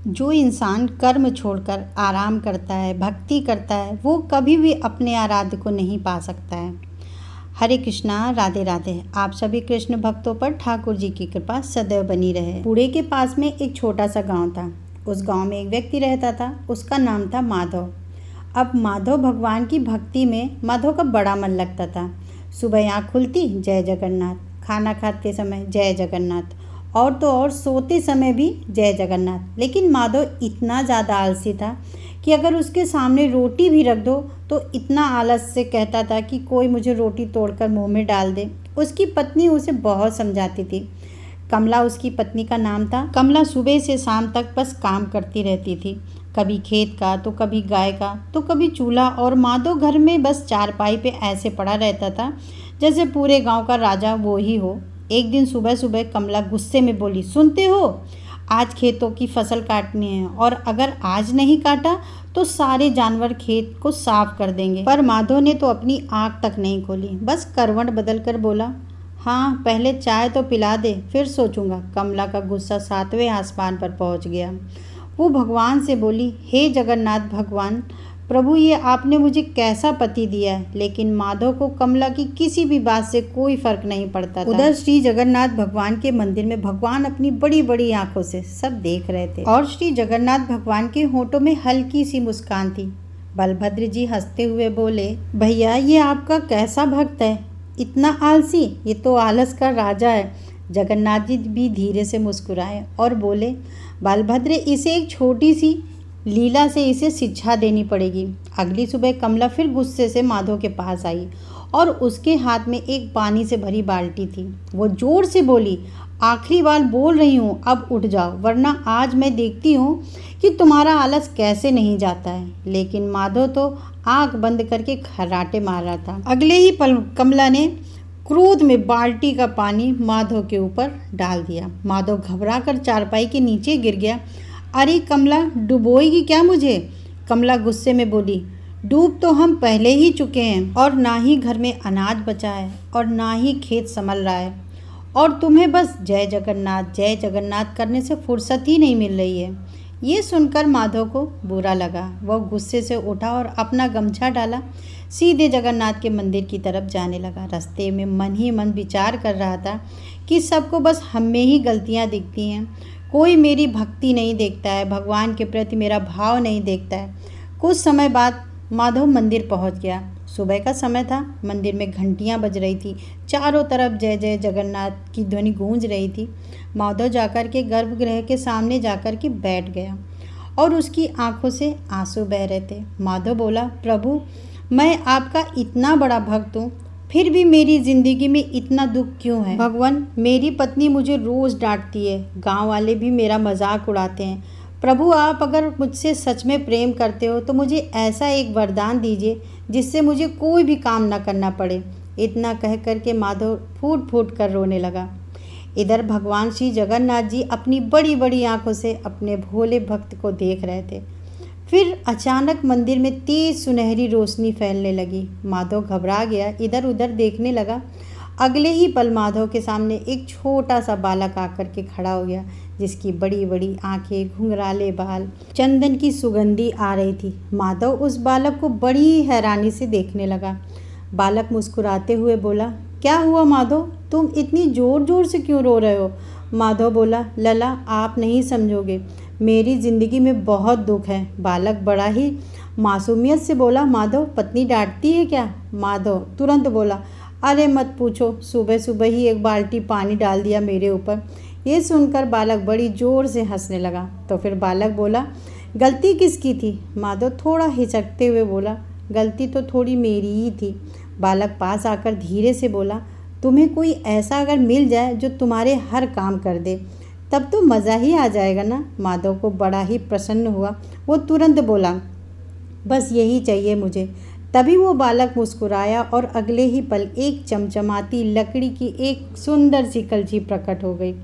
जो इंसान कर्म छोड़कर आराम करता है, भक्ति करता है, वो कभी भी अपने आराध्य को नहीं पा सकता है। हरे कृष्णा, राधे राधे। आप सभी कृष्ण भक्तों पर ठाकुर जी की कृपा सदैव बनी रहे। पुणे के पास में एक छोटा सा गांव था। उस गांव में एक व्यक्ति रहता था, उसका नाम था माधव। अब माधव भगवान की भक्ति में माधव का बड़ा मन लगता था। सुबह आँख खुलती जय जगन्नाथ, खाना खाते समय जय जगन्नाथ, और तो और सोते समय भी जय जगन्नाथ। लेकिन माधव इतना ज़्यादा आलसी था कि अगर उसके सामने रोटी भी रख दो तो इतना आलस से कहता था कि कोई मुझे रोटी तोड़कर मुंह में डाल दे। उसकी पत्नी उसे बहुत समझाती थी। कमला उसकी पत्नी का नाम था। कमला सुबह से शाम तक बस काम करती रहती थी, कभी खेत का तो कभी गाय का तो कभी चूल्हा, और माधव घर में बस चारपाई पे ऐसे पड़ा रहता था जैसे पूरे गांव का राजा वो ही हो। एक दिन सुबह सुबह कमला गुस्से में बोली, सुनते हो, आज खेतों की फसल काटनी है और अगर आज नहीं काटा तो सारे जानवर खेत को साफ कर देंगे। पर माधव ने तो अपनी आँख तक नहीं खोली, बस करवट बदल कर बोला, हाँ पहले चाय तो पिला दे, फिर सोचूंगा। कमला का गुस्सा 7वें आसमान पर पहुंच गया। वो भगवान से बोली, हे जगन्नाथ भगवान प्रभु, ये आपने मुझे कैसा पति दिया है। लेकिन माधव को कमला की किसी भी बात से कोई फर्क नहीं पड़ता था। उधर श्री जगन्नाथ भगवान के मंदिर में भगवान अपनी बड़ी बड़ी आंखों से सब देख रहे थे और श्री जगन्नाथ भगवान के होठों में हल्की सी मुस्कान थी। बलभद्र जी हंसते हुए बोले, भैया ये आपका कैसा भक्त है, इतना आलसी, ये तो आलस का राजा है। जगन्नाथ जी भी धीरे से मुस्कुराए और बोले, बलभद्र, इसे एक छोटी सी लीला से इसे शिक्षा देनी पड़ेगी। अगली सुबह कमला फिर गुस्से से माधव के पास आई और उसके हाथ में एक पानी से भरी बाल्टी थी। वो जोर से बोली, आखिरी बार बोल रही हूँ, अब उठ जाओ, वरना आज मैं देखती हूँ कि तुम्हारा आलस कैसे नहीं जाता है। लेकिन माधव तो आंख बंद करके खर्राटे मार रहा था। अगले ही पल कमला ने क्रोध में बाल्टी का पानी माधव के ऊपर डाल दिया। माधव घबरा कर चारपाई के नीचे गिर गया। अरे कमला, डुबोएगी क्या मुझे? कमला गुस्से में बोली, डूब तो हम पहले ही चुके हैं, और ना ही घर में अनाज बचा है और ना ही खेत संभल रहा है, और तुम्हें बस जय जगन्नाथ करने से फुर्सत ही नहीं मिल रही है। ये सुनकर माधव को बुरा लगा। वह गुस्से से उठा और अपना गमछा डाला, सीधे जगन्नाथ के मंदिर की तरफ जाने लगा। रास्ते में मन ही मन विचार कर रहा था कि सबको बस हम में ही गलतियाँ दिखती हैं, कोई मेरी भक्ति नहीं देखता है, भगवान के प्रति मेरा भाव नहीं देखता है। कुछ समय बाद माधव मंदिर पहुंच गया। सुबह का समय था। मंदिर में घंटियां बज रही थी, चारों तरफ जय जय जगन्नाथ की ध्वनि गूंज रही थी। माधव जाकर के गर्भगृह के सामने जाकर के बैठ गया और उसकी आंखों से आंसू बह रहे थे। माधव बोला, प्रभु, मैं आपका इतना बड़ा भक्त हूँ, फिर भी मेरी ज़िंदगी में इतना दुख क्यों है? भगवान, मेरी पत्नी मुझे रोज़ डांटती है, गांव वाले भी मेरा मजाक उड़ाते हैं। प्रभु, आप अगर मुझसे सच में प्रेम करते हो तो मुझे ऐसा एक वरदान दीजिए जिससे मुझे कोई भी काम ना करना पड़े। इतना कह कर के माधव फूट फूट कर रोने लगा। इधर भगवान श्री जगन्नाथ जी अपनी बड़ी बड़ी आंखों से अपने भोले भक्त को देख रहे थे। फिर अचानक मंदिर में तेज सुनहरी रोशनी फैलने लगी। माधव घबरा गया, इधर उधर देखने लगा। अगले ही पल माधव के सामने एक छोटा सा बालक आकर के खड़ा हो गया, जिसकी बड़ी बड़ी आंखें, घुंघराले बाल, चंदन की सुगंधी आ रही थी। माधव उस बालक को बड़ी हैरानी से देखने लगा। बालक मुस्कुराते हुए बोला, क्या हुआ माधव, तुम इतनी ज़ोर ज़ोर से क्यों रो रहे हो? माधव बोला, लला, आप नहीं समझोगे, मेरी ज़िंदगी में बहुत दुख है। बालक बड़ा ही मासूमियत से बोला, माधव, पत्नी डांटती है क्या? माधव तुरंत बोला, अरे मत पूछो, सुबह सुबह ही एक बाल्टी पानी डाल दिया मेरे ऊपर। ये सुनकर बालक बड़ी ज़ोर से हंसने लगा। तो फिर बालक बोला, गलती किसकी थी? माधव थोड़ा हिचकते हुए बोला, गलती तो थोड़ी मेरी ही थी। बालक पास आकर धीरे से बोला, तुम्हें कोई ऐसा अगर मिल जाए जो तुम्हारे हर काम कर दे, तब तो मज़ा ही आ जाएगा ना। माधव को बड़ा ही प्रसन्न हुआ। वो तुरंत बोला, बस यही चाहिए मुझे। तभी वो बालक मुस्कुराया और अगले ही पल एक चमचमाती लकड़ी की एक सुंदर सी कलछी प्रकट हो गई।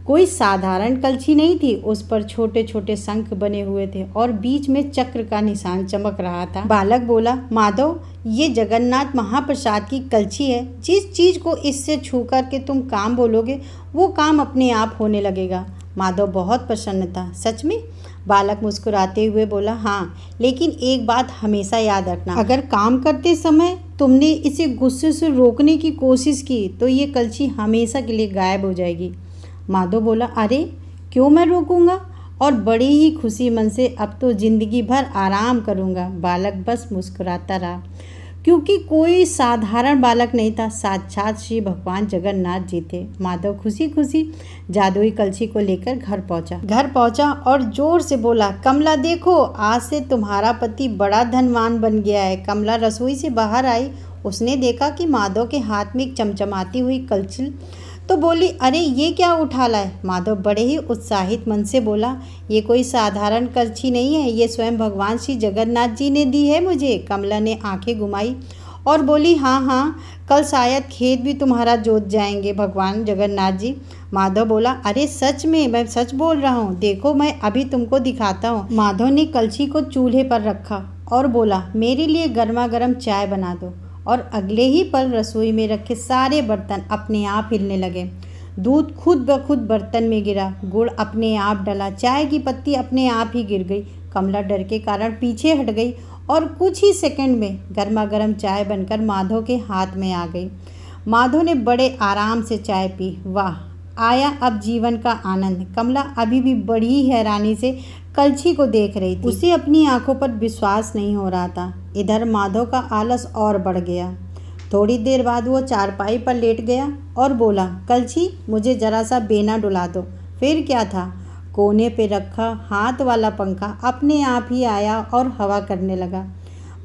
कोई साधारण कलछी नहीं थी, उस पर छोटे छोटे शंख बने हुए थे और बीच में चक्र का निशान चमक रहा था। बालक बोला, माधव, ये जगन्नाथ महाप्रसाद की कलछी है। जिस चीज़ को इससे छू कर के तुम काम बोलोगे वो काम अपने आप होने लगेगा। माधव बहुत प्रसन्न था। सच में? बालक मुस्कुराते हुए बोला, हाँ, लेकिन एक बात हमेशा याद रखना, अगर काम करते समय तुमने इसे गुस्से से रोकने की कोशिश की तो ये कलछी हमेशा के लिए गायब हो जाएगी। माधव बोला, अरे क्यों मैं रोकूंगा, और बड़ी ही खुशी मन से अब तो जिंदगी भर आराम करूंगा। बालक बस मुस्कुराता रहा, क्योंकि कोई साधारण बालक नहीं था, साक्षात श्री भगवान जगन्नाथ जी थे। माधव खुशी खुशी जादुई कलछी को लेकर घर पहुंचा और जोर से बोला, कमला देखो, आज से तुम्हारा पति बड़ा धनवान बन गया है। कमला रसोई से बाहर आई। उसने देखा कि माधव के हाथ में एक चमचमाती हुई कलछी, तो बोली, अरे ये क्या उठा लाए? माधव बड़े ही उत्साहित मन से बोला, ये कोई साधारण कलछी नहीं है, ये स्वयं भगवान श्री जगन्नाथ जी ने दी है मुझे। कमला ने आंखें घुमाई और बोली, हाँ हाँ, कल शायद खेत भी तुम्हारा जोत जाएंगे भगवान जगन्नाथ जी। माधव बोला, अरे सच में, मैं सच बोल रहा हूँ, देखो मैं अभी तुमको दिखाता हूँ। माधव ने कलछी को चूल्हे पर रखा और बोला, मेरे लिए गर्मा गर्म चाय बना दो। और अगले ही पल रसोई में रखे सारे बर्तन अपने आप हिलने लगे। दूध खुद ब खुद बर्तन में गिरा, गुड़ अपने आप डला, चाय की पत्ती अपने आप ही गिर गई। कमला डर के कारण पीछे हट गई और कुछ ही सेकंड में गर्मा गर्म चाय बनकर माधव के हाथ में आ गई। माधव ने बड़े आराम से चाय पी। वाह, आया अब जीवन का आनंद। कमला अभी भी बड़ी हैरानी से कलछी को देख रही थी। उसे अपनी आंखों पर विश्वास नहीं हो रहा था। इधर माधव का आलस और बढ़ गया। थोड़ी देर बाद वो चारपाई पर लेट गया और बोला, कलछी, मुझे जरा सा बेना डुला दो। फिर क्या था, कोने पे रखा हाथ वाला पंखा अपने आप ही आया और हवा करने लगा।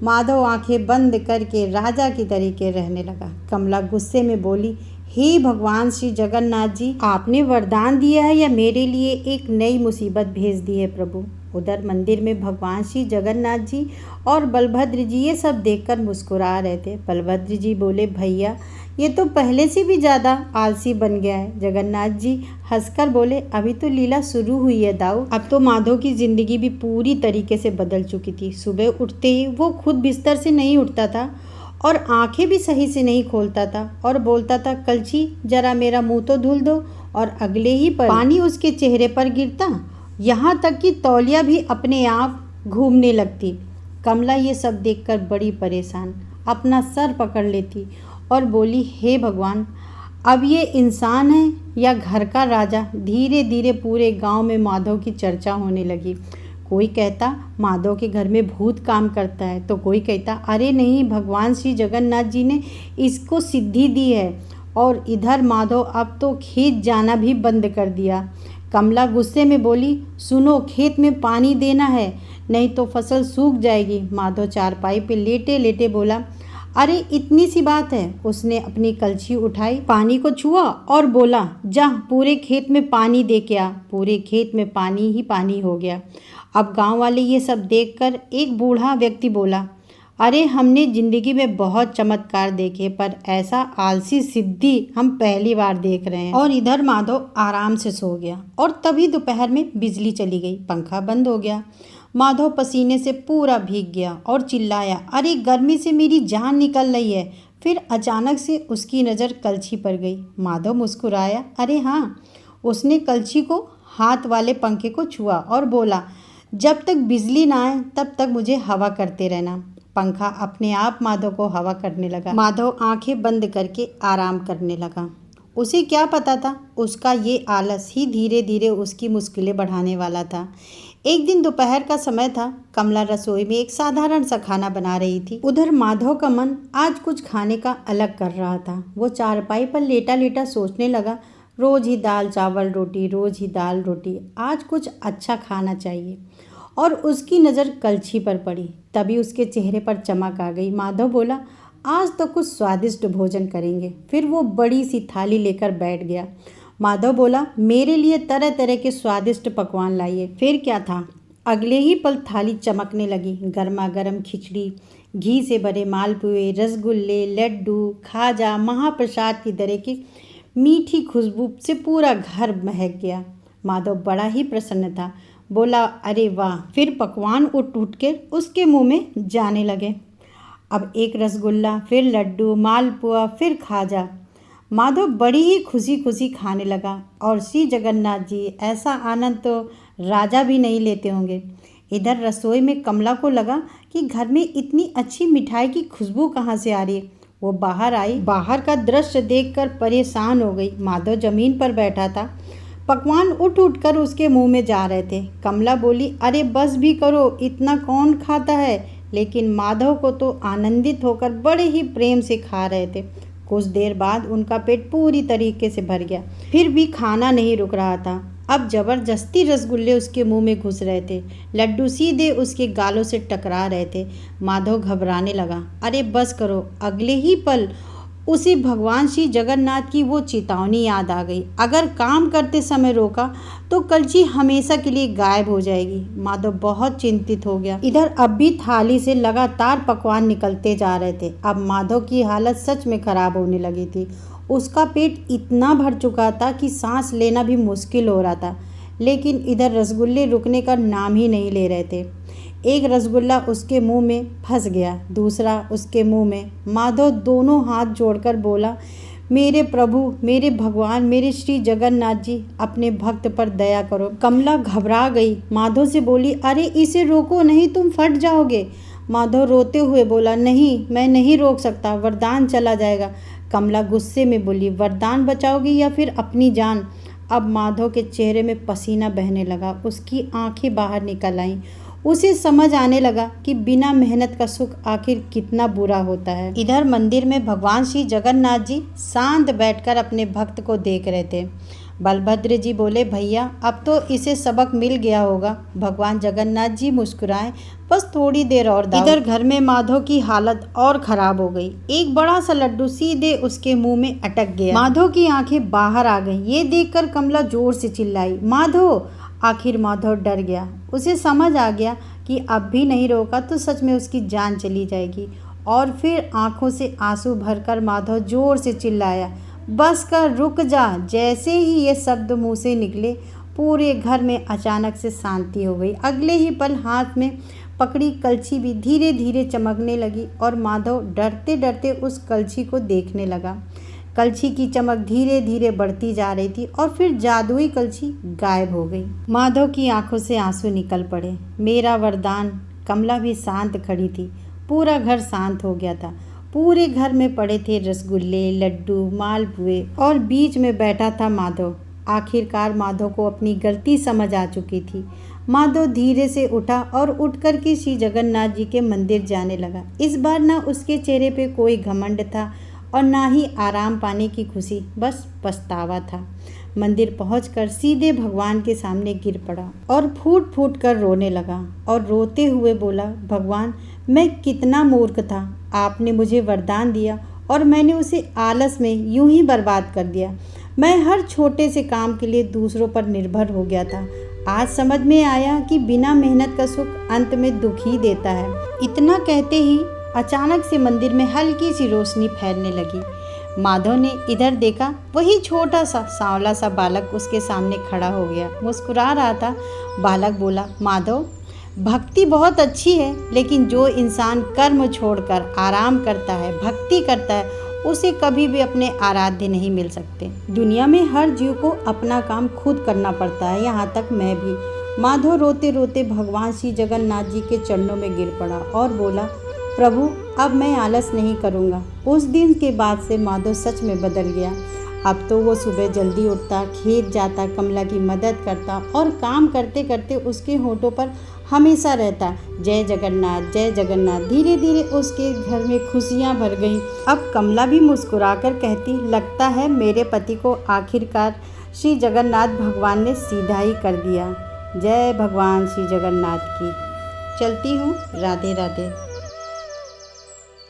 माधव आंखें बंद करके राजा की तरीके रहने लगा। कमला गुस्से में बोली, हे भगवान श्री जगन्नाथ जी, आपने वरदान दिया है या मेरे लिए एक नई मुसीबत भेज दी है प्रभु। उधर मंदिर में भगवान श्री जगन्नाथ जी और बलभद्र जी ये सब देखकर मुस्कुरा रहे थे। बलभद्र जी बोले, भैया ये तो पहले से भी ज़्यादा आलसी बन गया है। जगन्नाथ जी हंसकर बोले, अभी तो लीला शुरू हुई है दाऊ। अब तो माधव की ज़िंदगी भी पूरी तरीके से बदल चुकी थी। सुबह उठते ही वो खुद बिस्तर से नहीं उठता था और आंखें भी सही से नहीं खोलता था और बोलता था, कलछी जरा मेरा मुंह तो धुल दो, और अगले ही पल पानी उसके चेहरे पर गिरता, यहाँ तक कि तौलिया भी अपने आप घूमने लगती। कमला ये सब देखकर बड़ी परेशान अपना सर पकड़ लेती और बोली, हे भगवान, अब ये इंसान है या घर का राजा। धीरे धीरे पूरे गांव में माधव की चर्चा होने लगी। कोई कहता माधव के घर में भूत काम करता है, तो कोई कहता अरे नहीं, भगवान श्री जगन्नाथ जी ने इसको सिद्धि दी है। और इधर माधव अब तो खेत जाना भी बंद कर दिया। कमला गुस्से में बोली, सुनो, खेत में पानी देना है, नहीं तो फसल सूख जाएगी। माधव चारपाई पे लेटे लेटे बोला, अरे इतनी सी बात है। उसने अपनी कलछी उठाई, पानी को छुआ और बोला, जा पूरे खेत में पानी दे के आ। पूरे खेत में पानी ही पानी हो गया। अब गांव वाले ये सब देखकर एक बूढ़ा व्यक्ति बोला, अरे हमने ज़िंदगी में बहुत चमत्कार देखे, पर ऐसा आलसी सिद्धि हम पहली बार देख रहे हैं। और इधर माधव आराम से सो गया और तभी दोपहर में बिजली चली गई, पंखा बंद हो गया। माधव पसीने से पूरा भीग गया और चिल्लाया, अरे गर्मी से मेरी जान निकल रही है। फिर अचानक से उसकी नज़र कलछी पर गई। माधव मुस्कुराया, अरे हाँ। उसने कलछी को हाथ वाले पंखे को छुआ और बोला, जब तक बिजली ना आए तब तक मुझे हवा करते रहना। पंखा अपने आप माधव को हवा करने लगा। माधव आंखें बंद करके आराम करने लगा। उसे क्या पता था, उसका ये आलस ही धीरे धीरे उसकी मुश्किलें बढ़ाने वाला था। एक दिन दोपहर का समय था। कमला रसोई में एक साधारण सा खाना बना रही थी। उधर माधव का मन आज कुछ खाने का अलग कर रहा था। वो चारपाई पर लेटा लेटा सोचने लगा, रोज़ ही दाल चावल रोटी, रोज़ ही दाल रोटी, आज कुछ अच्छा खाना चाहिए। और उसकी नज़र कलछी पर पड़ी। तभी उसके चेहरे पर चमक आ गई। माधव बोला, आज तो कुछ स्वादिष्ट भोजन करेंगे। फिर वो बड़ी सी थाली लेकर बैठ गया। माधव बोला, मेरे लिए तरह तरह के स्वादिष्ट पकवान लाइए। फिर क्या था, अगले ही पल थाली चमकने लगी। गर्मा गर्म खिचड़ी, घी से भरे मालपुए, रसगुल्ले, लड्डू, खाजा, महाप्रसाद की तरह की मीठी खुशबू से पूरा घर महक गया। माधव बड़ा ही प्रसन्न था। बोला, अरे वाह। फिर पकवान उठ उठ के उसके मुंह में जाने लगे। अब एक रसगुल्ला, फिर लड्डू, मालपुआ, फिर खाजा। माधव बड़ी ही खुशी खुशी खाने लगा और श्री जगन्नाथ जी ऐसा आनंद तो राजा भी नहीं लेते होंगे। इधर रसोई में कमला को लगा कि घर में इतनी अच्छी मिठाई की खुशबू कहाँ से आ रही है। वो बाहर आई, बाहर का दृश्य देखकर परेशान हो गई। माधव जमीन पर बैठा था, पकवान उठ उठ कर उसके मुंह में जा रहे थे। कमला बोली, अरे बस भी करो, इतना कौन खाता है। लेकिन माधव को तो आनंदित होकर बड़े ही प्रेम से खा रहे थे। कुछ देर बाद उनका पेट पूरी तरीके से भर गया, फिर भी खाना नहीं रुक रहा था। अब जबरदस्ती रसगुल्ले उसके मुंह में घुस रहे थे, लड्डू सीधे उसके गालों से टकरा रहे थे। माधव घबराने लगा। अरे बस करो। अगले ही पल उसे भगवान श्री जगन्नाथ की वो चेतावनी याद आ गई, अगर काम करते समय रोका तो कलछी हमेशा के लिए गायब हो जाएगी। माधव बहुत चिंतित हो गया। इधर अब भी थाली से लगातार पकवान निकलते जा रहे थे। अब माधव की हालत सच में खराब होने लगी थी। उसका पेट इतना भर चुका था कि सांस लेना भी मुश्किल हो रहा था। लेकिन इधर रसगुल्ले रुकने का नाम ही नहीं ले रहे थे। एक रसगुल्ला उसके मुंह में फंस गया, दूसरा उसके मुंह में। माधव दोनों हाथ जोड़कर बोला, मेरे प्रभु, मेरे भगवान, मेरे श्री जगन्नाथ जी, अपने भक्त पर दया करो। कमला घबरा गई, माधव से बोली, अरे इसे रोको नहीं, तुम फट जाओगे। माधव रोते हुए बोला, नहीं, मैं नहीं रोक सकता, वरदान चला जाएगा। कमला गुस्से में बोली, वरदान बचाओगी या फिर अपनी जान। अब माधव के चेहरे में पसीना बहने लगा, उसकी आंखें बाहर निकल आईं। उसे समझ आने लगा कि बिना मेहनत का सुख आखिर कितना बुरा होता है। इधर मंदिर में भगवान श्री जगन्नाथ जी शांत बैठकर अपने भक्त को देख रहे थे। बलभद्र जी बोले, भैया अब तो इसे सबक मिल गया होगा। भगवान जगन्नाथ जी मुस्कुराए, बस थोड़ी देर और दाओ। इधर घर में माधव की हालत और खराब हो गई। एक बड़ा सा लड्डू सीधे उसके मुंह में अटक गया। माधव की आंखें बाहर आ गईं। ये देखकर कमला जोर से चिल्लाई, माधव। आखिर माधव डर गया। उसे समझ आ गया कि अब भी नहीं रोका तो सच में उसकी जान चली जाएगी। और फिर आंखों से आंसू भरकर माधव जोर से चिल्लाया, बस कर, रुक जा। जैसे ही ये शब्द मुंह से निकले, पूरे घर में अचानक से शांति हो गई। अगले ही पल हाथ में पकड़ी कलछी भी धीरे धीरे चमकने लगी और माधव डरते डरते उस कलछी को देखने लगा। कलछी की चमक धीरे धीरे बढ़ती जा रही थी और फिर जादुई कलछी गायब हो गई। माधव की आंखों से आंसू निकल पड़े। मेरा वरदान। कमला भी शांत खड़ी थी। पूरा घर शांत हो गया था। पूरे घर में पड़े थे रसगुल्ले, लड्डू, मालपुए और बीच में बैठा था माधव। आखिरकार माधव को अपनी गलती समझ आ चुकी थी। माधव धीरे से उठा और उठकर के श्री जगन्नाथ जी के मंदिर जाने लगा। इस बार ना उसके चेहरे पे कोई घमंड था और ना ही आराम पाने की खुशी, बस पछतावा था। मंदिर पहुंचकर सीधे भगवान के सामने गिर पड़ा और फूट फूट कर रोने लगा और रोते हुए बोला, भगवान, मैं कितना मूर्ख था। आपने मुझे वरदान दिया और मैंने उसे आलस में यूं ही बर्बाद कर दिया। मैं हर छोटे से काम के लिए दूसरों पर निर्भर हो गया था। आज समझ में आया कि बिना मेहनत का सुख अंत में दुख ही देता है। इतना कहते ही अचानक से मंदिर में हल्की सी रोशनी फैलने लगी। माधव ने इधर देखा, वही छोटा सा सांवला सा बालक उसके सामने खड़ा हो गया, मुस्कुरा रहा था। बालक बोला, माधव, भक्ति बहुत अच्छी है, लेकिन जो इंसान कर्म छोड़कर आराम करता है, भक्ति करता है, उसे कभी भी अपने आराध्य नहीं मिल सकते। दुनिया में हर जीव को अपना काम खुद करना पड़ता है, यहाँ तक मैं भी। माधव रोते रोते भगवान श्री जगन्नाथ जी के चरणों में गिर पड़ा और बोला, प्रभु, अब मैं आलस नहीं करूँगा। उस दिन के बाद से माधव सच में बदल गया। अब तो वो सुबह जल्दी उठता, खेत जाता, कमला की मदद करता और काम करते करते उसके होठों पर हमेशा रहता, जय जगन्नाथ, जय जगन्नाथ। धीरे धीरे उसके घर में खुशियाँ भर गईं। अब कमला भी मुस्कुराकर कहती, लगता है मेरे पति को आखिरकार श्री जगन्नाथ भगवान ने सीधा ही कर दिया। जय भगवान श्री जगन्नाथ की। चलती हूँ, राधे राधे।